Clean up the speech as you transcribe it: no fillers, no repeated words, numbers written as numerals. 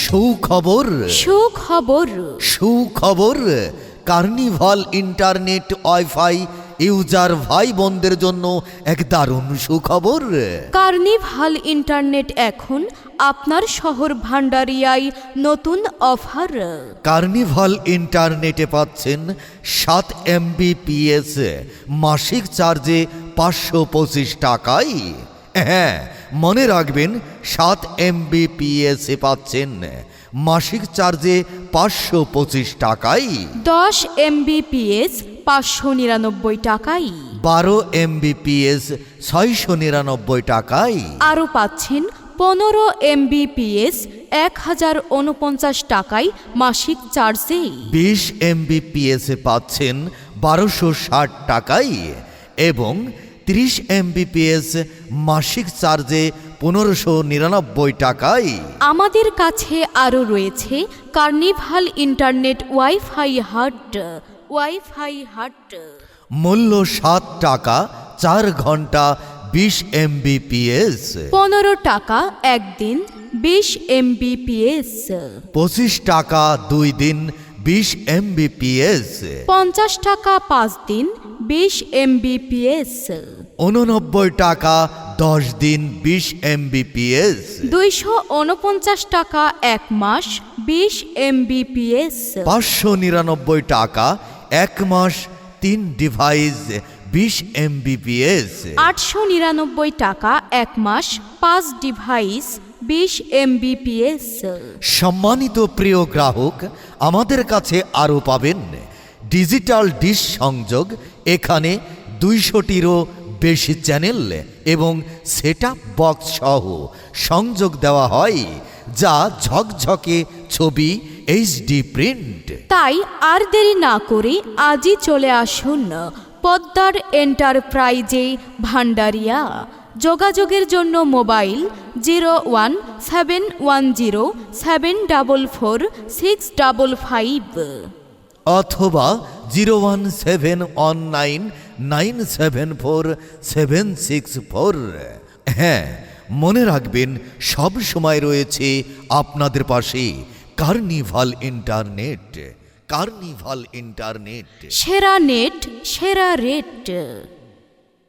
সুখবর সুখবর সুখবর কার্নিভাল ইন্টারনেট ওয়াইফাই ইউজার ভাই বোনদের জন্য এক দারুণ সুখবর। কার্নিভাল ইন্টারনেট এখন আপনার শহর ভান্ডারিয়ায় নতুন অফার। কার্নিভাল ইন্টারনেটে পাচ্ছেন 7 Mbps মাসিক চার্জে 525 টাকায়। হ্যাঁ, মনে রাখবেন 7 Mbps পাচ্ছেন মাসিক চার্জে 525 টাকায়। 10 Mbps 599 টাকায়। 12 Mbps 699 টাকায়। আরও পাচ্ছেন 15 Mbps 1049 টাকায় মাসিক চার্জে। 20 Mbps পাচ্ছেন 1260 টাকায় এবং 30 Mbps মাসিক চার্জে 1599 টাকায়। আমাদের কাছে আরও রয়েছে কার্নিভাল ইন্টারনেট ওয়াইফাই হাট। মূল্য 7 টাকা 4 ঘন্টা 20 Mbps, 15 টাকা একদিন 20 Mbps, 25 টাকা 2 দিন 20 Mbps, 50 টাকা 5 দিন 20 Mbps, 89 টাকা 10 দিন 20 Mbps, 249 টাকা 1 মাস 20 Mbps, 599 টাকা 1 মাস 3 ডিভাইস 20 Mbps, 899 টাকা 1 মাস 5 ডিভাইস 20 Mbps। সম্মানিত প্রিয় গ্রাহক, আমাদের কাছে আরও পাবেন ডিজিটাল ডিশ সংযোগ। এখানে 200টিরও বেশি চ্যানেল এবং সেটআপ বক্স সহ সংযোগ দেওয়া হয়, যা ঝকঝকে ছবি HD প্রিন্ট। তাই আর দেরি না করে আজই চলে আসুন পদ্মার এন্টারপ্রাইজে ভান্ডারিয়া। যোগাযোগের জন্য মোবাইল 01710744655 অথবা 01719974764। হ্যাঁ, মনে রাখবেন, সব সময় রয়েছে আপনাদের পাশে কার্নিভাল ইন্টারনেট। কার্নিভাল ইন্টারনেট, সেরা নেট, সেরা রেট।